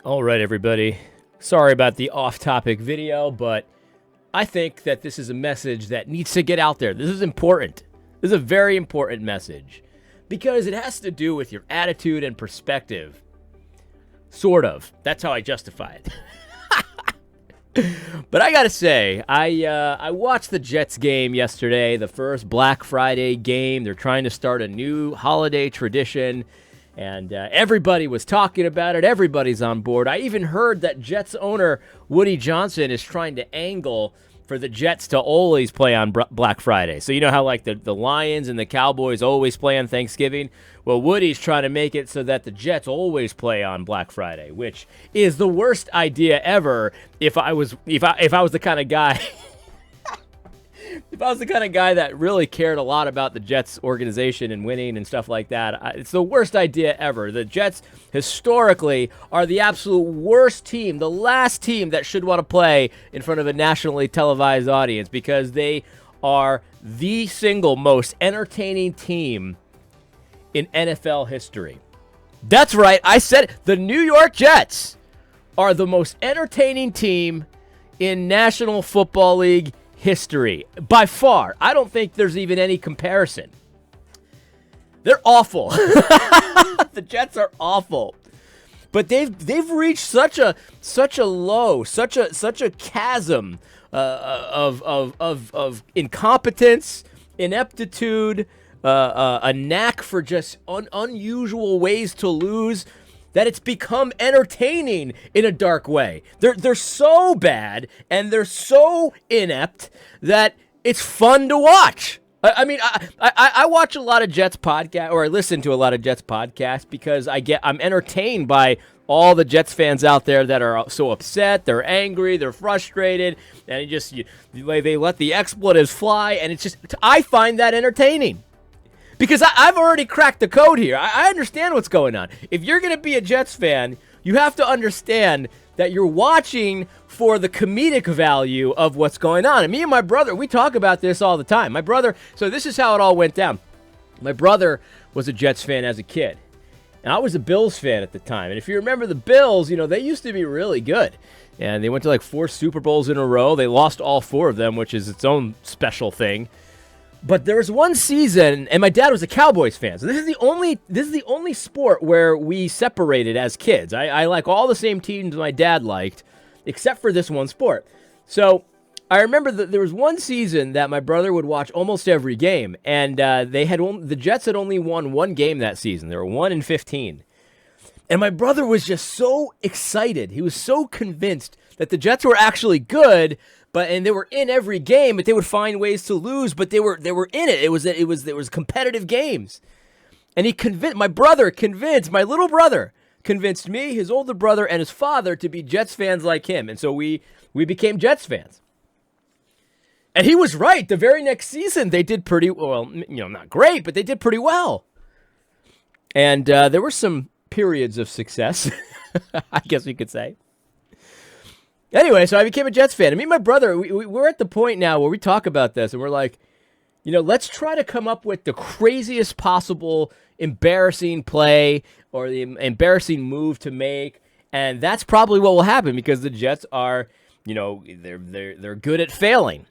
All right, everybody. Sorry about the off-topic video, but I think that this is a message that needs to get out there. This is important. This is a very important message because it has to do with your attitude and perspective. Sort of. That's how I justify it. But I gotta say, I watched the Jets game yesterday, the first Black Friday game. They're trying to start a new holiday tradition. And everybody was talking about it. Everybody's on board. I even heard that Jets owner Woody Johnson is trying to angle for the Jets to always play on Black Friday. So you know how like the Lions and the Cowboys always play on Thanksgiving? Well, Woody's trying to make it so that the Jets always play on Black Friday, which is the worst idea ever if I was the kind of guy if I was the kind of guy that really cared a lot about the Jets organization and winning and stuff like that. It's the worst idea ever. The Jets historically are the absolute worst team, the last team that should want to play in front of a nationally televised audience because they are the single most entertaining team in NFL history. That's right. I said it. The New York Jets are the most entertaining team in National Football League history by far. I don't think there's even any comparison. They're awful. The Jets are awful, but they've reached such a low, such a chasm of incompetence, ineptitude, a knack for just unusual ways to lose, that it's become entertaining in a dark way. They're so bad and they're so inept that it's fun to watch. I mean, I watch a lot of Jets podcasts, or I listen to a lot of Jets podcasts because I'm entertained by all the Jets fans out there that are so upset, they're angry, they're frustrated, and they let the expletives fly, and it's just, I find that entertaining. Because I've already cracked the code here. I understand what's going on. If you're going to be a Jets fan, you have to understand that you're watching for the comedic value of what's going on. And me and my brother, we talk about this all the time. So this is how it all went down. My brother was a Jets fan as a kid. And I was a Bills fan at the time. And if you remember the Bills, they used to be really good. And they went to like 4 Super Bowls in a row. They lost all 4 of them, which is its own special thing. But there was one season, and my dad was a Cowboys fan. So this is the only sport where we separated as kids. I like all the same teams my dad liked, except for this one sport. So I remember that there was one season that my brother would watch almost every game, and the Jets had only won one game that season. They were 1-15. And my brother was just so excited. He was so convinced that the Jets were actually good. And they were in every game, but they would find ways to lose. But they were in it. It was competitive games, and my little brother convinced me, his older brother, and his father to be Jets fans like him, and so we became Jets fans. And he was right. The very next season, they did pretty well. Not great, but they did pretty well. And there were some periods of success, I guess we could say. Anyway, so I became a Jets fan. And me and my brother, we're at the point now where we talk about this, and we're like, let's try to come up with the craziest possible embarrassing play or the embarrassing move to make, and that's probably what will happen because the Jets are, they're good at failing.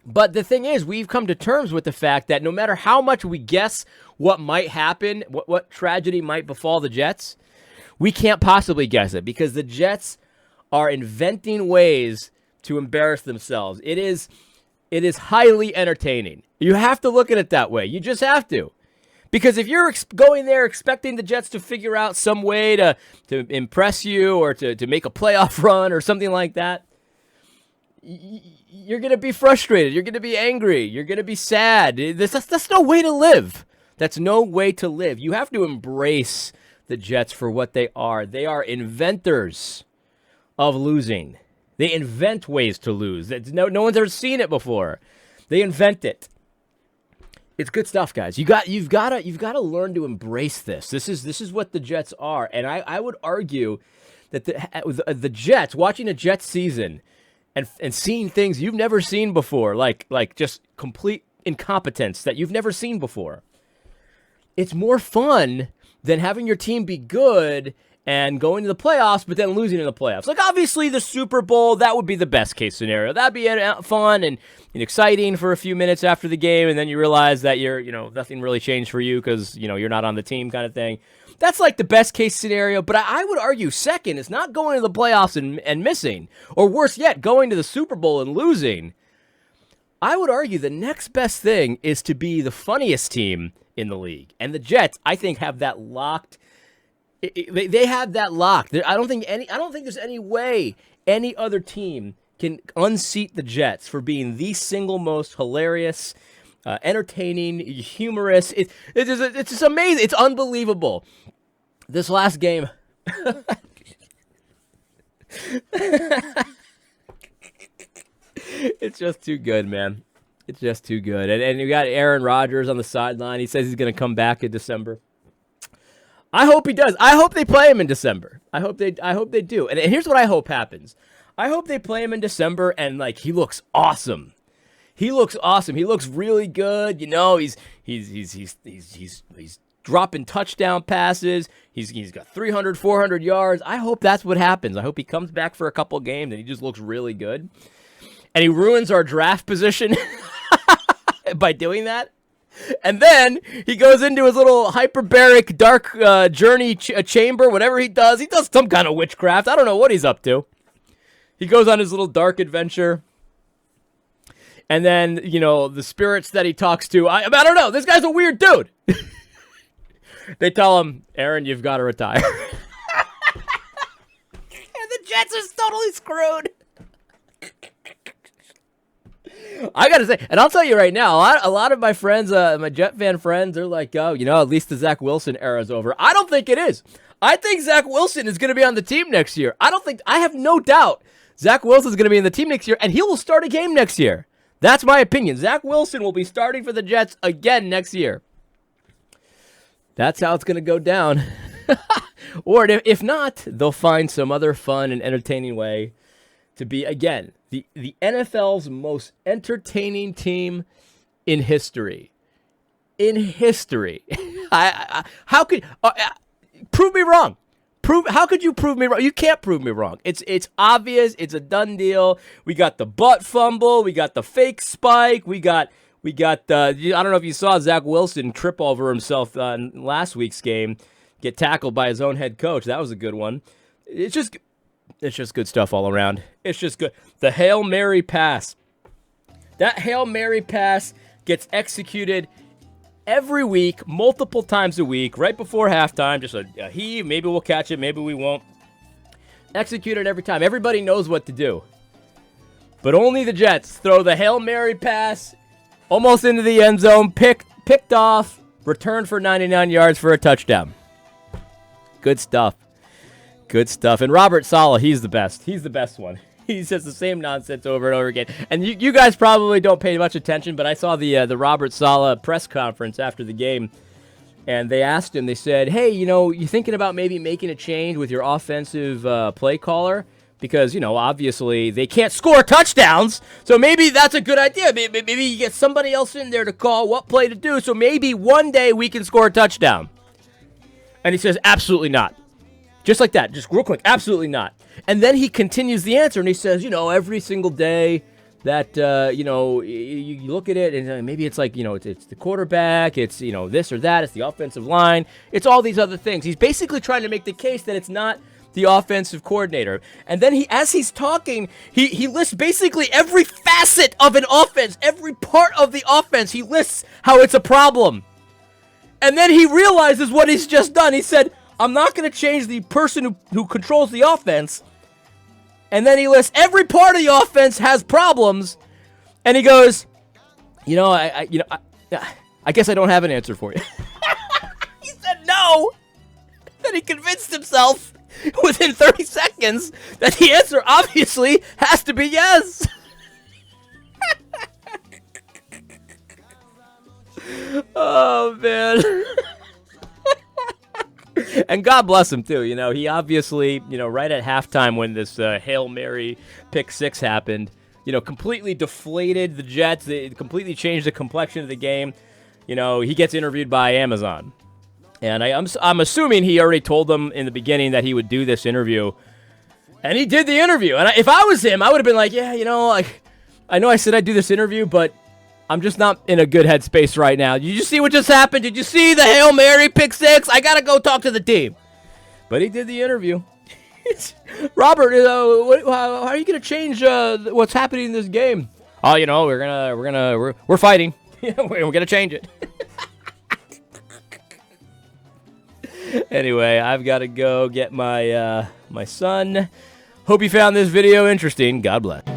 But the thing is, we've come to terms with the fact that no matter how much we guess what might happen, what tragedy might befall the Jets, we can't possibly guess it because the Jets are inventing ways to embarrass themselves. It is highly entertaining. You have to look at it that way. You just have to. Because if you're going there expecting the Jets to figure out some way to impress you or to make a playoff run or something like that, you're going to be frustrated. You're going to be angry. You're going to be sad. That's no way to live. That's no way to live. You have to embrace the Jets for what they are. They are inventors of losing. They invent ways to lose. No one's ever seen it before. They invent it. It's good stuff, guys. You've got to learn to embrace this. This is what the Jets are, and I would argue that the Jets, watching a Jets season and seeing things you've never seen before, like just complete incompetence that you've never seen before. It's more fun than having your team be good and going to the playoffs, but then losing in the playoffs. Like, obviously, the Super Bowl, that would be the best case scenario. That'd be fun and exciting for a few minutes after the game, and then you realize that nothing really changed for you because, you're not on the team kind of thing. That's like the best case scenario, but I would argue second is not going to the playoffs and missing, or worse yet, going to the Super Bowl and losing. I would argue the next best thing is to be the funniest team in the league, and the Jets, I think, have that locked. They have that locked. I don't think there's any way any other team can unseat the Jets for being the single most hilarious, entertaining, humorous. It's just amazing. It's unbelievable. This last game. It's just too good, man. It's just too good. And you got Aaron Rodgers on the sideline. He says he's going to come back in December. I hope he does. I hope they play him in December. I hope they do. And here's what I hope happens. I hope they play him in December and he looks awesome. He looks awesome. He looks really good. He's dropping touchdown passes. He's got 300, 400 yards. I hope that's what happens. I hope he comes back for a couple games and he just looks really good. And he ruins our draft position by doing that. And then he goes into his little hyperbaric dark journey chamber, whatever he does. He does some kind of witchcraft. I don't know what he's up to. He goes on his little dark adventure. And then, the spirits that he talks to, I don't know. This guy's a weird dude. They tell him, Aaron, you've got to retire. And the Jets are totally screwed. I got to say, and I'll tell you right now, a lot of my friends, my Jet fan friends, they're like, oh, at least the Zach Wilson era is over. I don't think it is. I think Zach Wilson is going to be on the team next year. I have no doubt Zach Wilson is going to be in the team next year, and he will start a game next year. That's my opinion. Zach Wilson will be starting for the Jets again next year. That's how it's going to go down. Or if not, they'll find some other fun and entertaining way to be, again, the NFL's most entertaining team in history. In history. How could... prove me wrong. How could you prove me wrong? You can't prove me wrong. It's obvious. It's a done deal. We got the butt fumble. We got the fake spike. We got I don't know if you saw Zach Wilson trip over himself in last week's game, get tackled by his own head coach. That was a good one. It's just good stuff all around. It's just good. The Hail Mary pass. That Hail Mary pass gets executed every week, multiple times a week, right before halftime. Just a heave. Maybe we'll catch it. Maybe we won't. Execute it every time. Everybody knows what to do. But only the Jets throw the Hail Mary pass almost into the end zone, picked off, returned for 99 yards for a touchdown. Good stuff. Good stuff. And Robert Saleh, he's the best. He's the best one. He says the same nonsense over and over again. And you guys probably don't pay much attention, but I saw the Robert Saleh press conference after the game, and they asked him, they said, hey, you thinking about maybe making a change with your offensive play caller? Because, obviously they can't score touchdowns, so maybe that's a good idea. Maybe you get somebody else in there to call what play to do, so maybe one day we can score a touchdown. And he says, absolutely not. Just like that, just real quick, absolutely not. And then he continues the answer, and he says, every single day that, you look at it, and maybe it's like, it's the quarterback, it's, this or that, it's the offensive line, it's all these other things. He's basically trying to make the case that it's not the offensive coordinator. And then as he's talking, he lists basically every facet of an offense, every part of the offense. He lists how it's a problem. And then he realizes what he's just done. He said, I'm not going to change the person who controls the offense. And then he lists every part of the offense has problems. And he goes, I guess I don't have an answer for you. He said no. Then he convinced himself within 30 seconds that the answer obviously has to be yes. Oh, man. And God bless him, too. He obviously, right at halftime when this Hail Mary pick six happened, completely deflated the Jets. It completely changed the complexion of the game. He gets interviewed by Amazon. And I'm assuming he already told them in the beginning that he would do this interview. And he did the interview. And if I was him, I would have been like, yeah, like, I know I said I'd do this interview, but I'm just not in a good headspace right now. Did you see what just happened? Did you see the Hail Mary pick six? I got to go talk to the team. But he did the interview. Robert, how are you going to change what's happening in this game? Oh, we're fighting. We're going to change it. Anyway, I've got to go get my son. Hope you found this video interesting. God bless.